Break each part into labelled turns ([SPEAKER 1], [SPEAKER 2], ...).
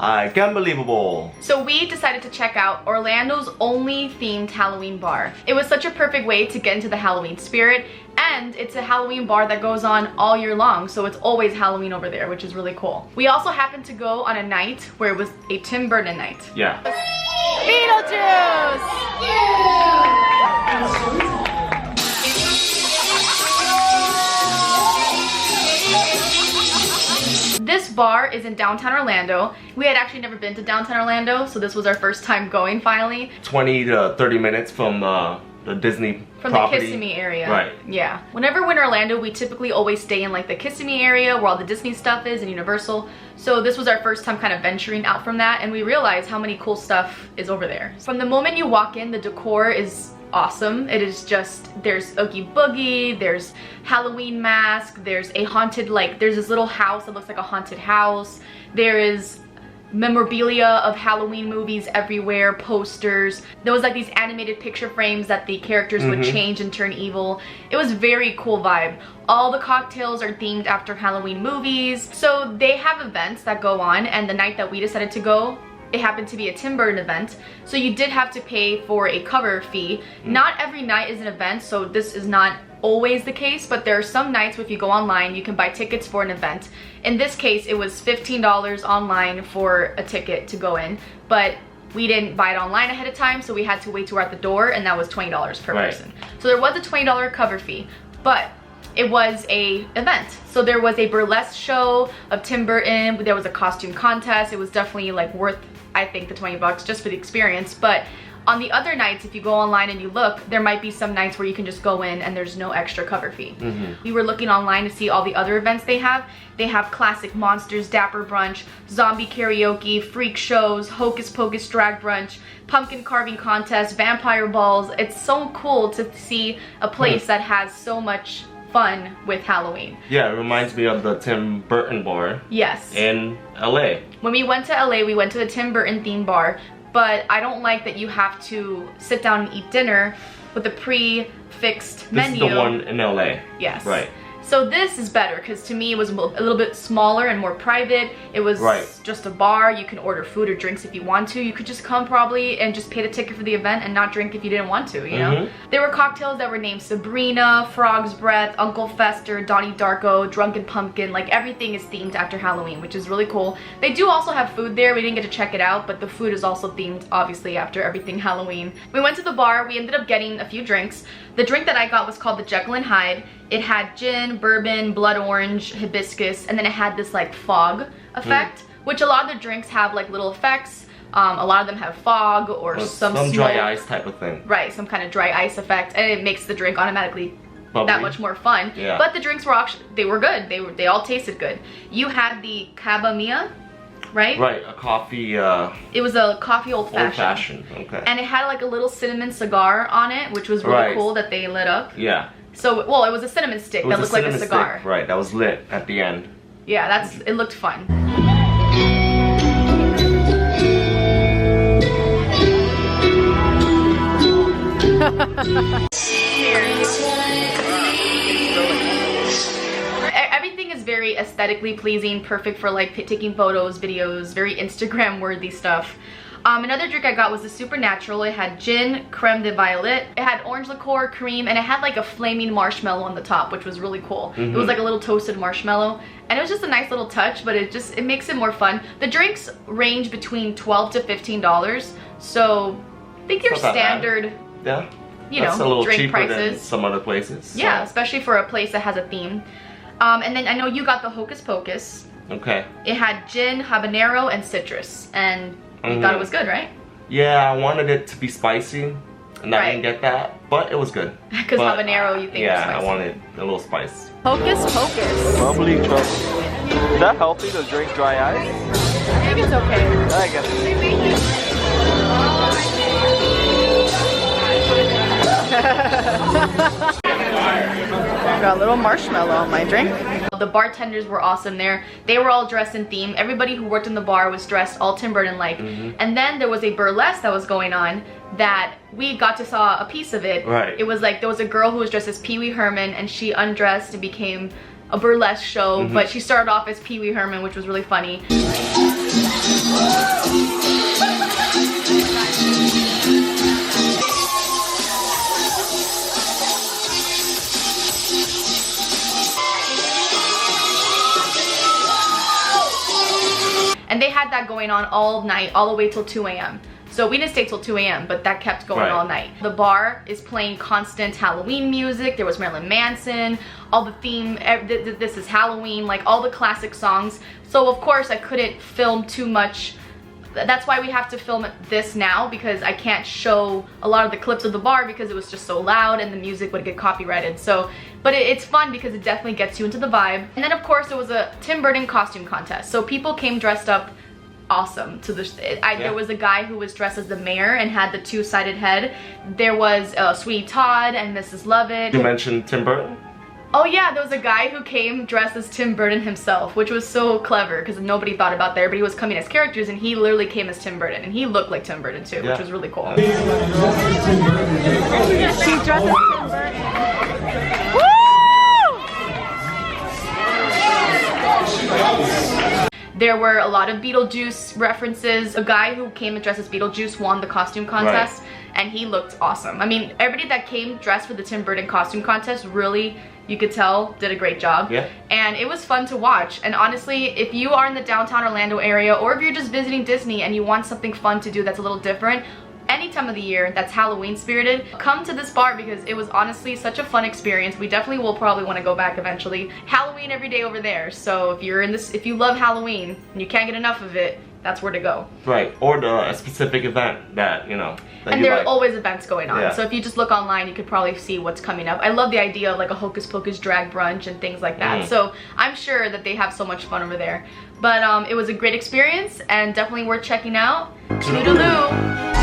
[SPEAKER 1] ICANTBELIEVABLE.
[SPEAKER 2] So we decided to check out Orlando's only themed Halloween bar. It was such a perfect way to get into the Halloween spirit, and it's a Halloween bar that goes on all year long, so it's always Halloween over there, which is really cool. We also happened to go on a night where it was a Tim Burton night.
[SPEAKER 1] Yeah.
[SPEAKER 2] Beetlejuice! This bar is in downtown Orlando. We had actually never been to downtown Orlando, so this was our first time going finally.
[SPEAKER 1] 20 to 30 minutes from the Disney property.
[SPEAKER 2] The Kissimmee area.
[SPEAKER 1] Right.
[SPEAKER 2] Yeah. Whenever we're in Orlando, we typically always stay in like the Kissimmee area where all the Disney stuff is and Universal. So this was our first time kind of venturing out from that, and we realized how many cool stuff is over there. From the moment you walk in, the decor is awesome. It is just, there's Oogie Boogie, there's Halloween mask, there's a haunted, like there's this little house that looks like a haunted house. There is memorabilia of Halloween movies everywhere, posters. There was like these animated picture frames that the characters would change and turn evil. It was very cool vibe. All the cocktails are themed after Halloween movies. So they have events that go on, and the night that we decided to go, it happened to be a Tim Burton event, so you did have to pay for a cover fee. Not every night is an event, so this is not always the case, but there are some nights where if you go online, you can buy tickets for an event. In this case, it was $15 online for a ticket to go in, but we didn't buy it online ahead of time, so we had to wait till we're at the door, and that was $20 per person. So there was a $20 cover fee, but it was a event. So there was a burlesque show of Tim Burton, there was a costume contest. It was definitely like worth, I think, the 20 bucks just for the experience. But on the other nights, if you go online and you look, there might be some nights where you can just go in and there's no extra cover fee. We were looking online to see all the other events they have. They have Classic Monsters, Dapper Brunch, Zombie Karaoke, Freak Shows, Hocus Pocus Drag Brunch, Pumpkin Carving Contest, Vampire Balls. It's so cool to see a place that has so much fun with Halloween.
[SPEAKER 1] Yeah, it reminds me of the Tim Burton bar.
[SPEAKER 2] Yes.
[SPEAKER 1] In LA. When
[SPEAKER 2] we went to LA, we went to the Tim Burton themed bar, but I don't like that you have to sit down and eat dinner with a pre-fixed menu.
[SPEAKER 1] This is the one in LA.
[SPEAKER 2] Yes.
[SPEAKER 1] Right.
[SPEAKER 2] So this is better because to me it was a little bit smaller and more private. It was just a bar. You can order food or drinks if you want to. You could just come probably and just pay the ticket for the event and not drink if you didn't want to, you know? There were cocktails that were named Sabrina, Frog's Breath, Uncle Fester, Donnie Darko, Drunken Pumpkin. Like everything is themed after Halloween, which is really cool. They do also have food there. We didn't get to check it out, but the food is also themed obviously after everything Halloween. We went to the bar. We ended up getting a few drinks. The drink that I got was called the Jekyll and Hyde. It had gin, bourbon, blood orange, hibiscus, and then it had this like fog effect, which a lot of the drinks have like little effects. A lot of them have fog or some
[SPEAKER 1] dry ice type of thing. Right,
[SPEAKER 2] some kind of dry ice effect, and it makes the drink automatically
[SPEAKER 1] bubbly.
[SPEAKER 2] That much more fun. Yeah. But the drinks were actually, they were good. They all tasted good. You had the Caba Mia, right?
[SPEAKER 1] Right, a coffee.
[SPEAKER 2] It was a coffee old fashioned.
[SPEAKER 1] Okay.
[SPEAKER 2] And it had like a little cinnamon cigar on it, which was really cool that they lit up.
[SPEAKER 1] Yeah.
[SPEAKER 2] So, well, it was a cinnamon stick that looked like a cigar.
[SPEAKER 1] Stick, right, that was lit at the end.
[SPEAKER 2] Yeah, it looked fun. Everything is very aesthetically pleasing, perfect for like taking photos, videos, very Instagram worthy stuff. Another drink I got was the Supernatural. It had gin, creme de violet, it had orange liqueur, cream, and it had like a flaming marshmallow on the top, which was really cool. It was like a little toasted marshmallow, and it was just a nice little touch, but it makes it more fun. The drinks range between $12 to $15, so I think your standard, you know, drink prices.
[SPEAKER 1] Than some other places. So.
[SPEAKER 2] Yeah, especially for a place that has a theme. And then I know you got the Hocus Pocus.
[SPEAKER 1] Okay.
[SPEAKER 2] It had gin, habanero, and citrus, and you thought it was good, right?
[SPEAKER 1] Yeah, I wanted it to be spicy, and I didn't get that, but it was good.
[SPEAKER 2] Because habanero, you think is spicy.
[SPEAKER 1] Yeah, I wanted a little spice.
[SPEAKER 2] Hocus Pocus.
[SPEAKER 3] Bubbly trouble. Is that healthy to drink dry ice?
[SPEAKER 2] I think it's okay.
[SPEAKER 3] I guess.
[SPEAKER 2] Got a little marshmallow on my drink. The bartenders were awesome there. They were all dressed in theme. Everybody who worked in the bar was dressed all Tim Burton like. And then there was a burlesque that was going on that we got to saw a piece of it.
[SPEAKER 1] Right.
[SPEAKER 2] It was like there was a girl who was dressed as Pee Wee Herman, and she undressed and became a burlesque show, but she started off as Pee Wee Herman, which was really funny. And they had that going on all night, all the way till 2 a.m. So we didn't stay till 2 a.m., but that kept going all night. The bar is playing constant Halloween music. There was Marilyn Manson, all the theme, this is Halloween, like all the classic songs. So of course I couldn't film too much. That's why we have to film this now, because I can't show a lot of the clips of the bar because it was just so loud and the music would get copyrighted. So, but it's fun because it definitely gets you into the vibe. And then of course there was a Tim Burton costume contest. So people came dressed up awesome to the there was a guy who was dressed as the mayor and had the two-sided head. There was Sweetie Todd and Mrs. Lovett.
[SPEAKER 1] You mentioned Tim Burton?
[SPEAKER 2] Oh yeah, there was a guy who came dressed as Tim Burton himself, which was so clever because nobody thought about that, but he was coming as characters and he literally came as Tim Burton, and he looked like Tim Burton too, which was really cool.
[SPEAKER 4] She dressed as Tim Burton.
[SPEAKER 2] There were a lot of Beetlejuice references. A guy who came and dressed as Beetlejuice won the costume contest, and he looked awesome. I mean, everybody that came dressed for the Tim Burton costume contest really, you could tell, did a great job. Yeah. And it was fun to watch. And honestly, if you are in the downtown Orlando area, or if you're just visiting Disney and you want something fun to do that's a little different, any time of the year that's Halloween spirited, come to this bar because it was honestly such a fun experience. We definitely will probably want to go back eventually. Halloween every day over there. So if you're in this, if you love Halloween and you can't get enough of it, that's where to go.
[SPEAKER 1] Right, or a specific event that, you know, that
[SPEAKER 2] and there are always events going on.
[SPEAKER 1] Yeah.
[SPEAKER 2] So if you just look online, you could probably see what's coming up. I love the idea of like a Hocus Pocus drag brunch and things like that. So I'm sure that they have so much fun over there. But it was a great experience and definitely worth checking out. Toodaloo!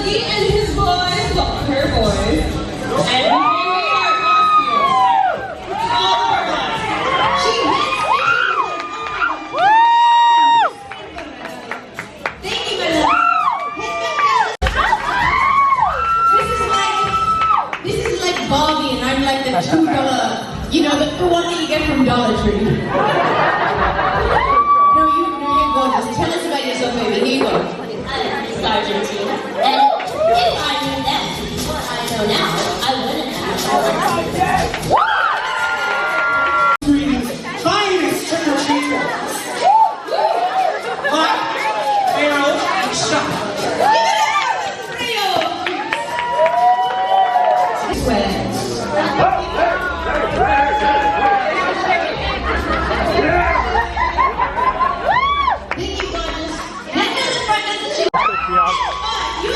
[SPEAKER 5] And his boys, well, her boys, and here we are, costumes. All of our guys. She hits me. Thank you, my love. This is like Bobby, and I'm like the $2, you know, the one that you get from Dollar Tree. No, you're gorgeous. Tell us about yourself, baby. Here you go. Argentina. And if I knew then what I know now, I wouldn't have. Finest trick-or-treaters. Mike, Farrell, and Chuck. Give it up for Rio! Thank you, gorgeous. Head to the front, that's the chick. You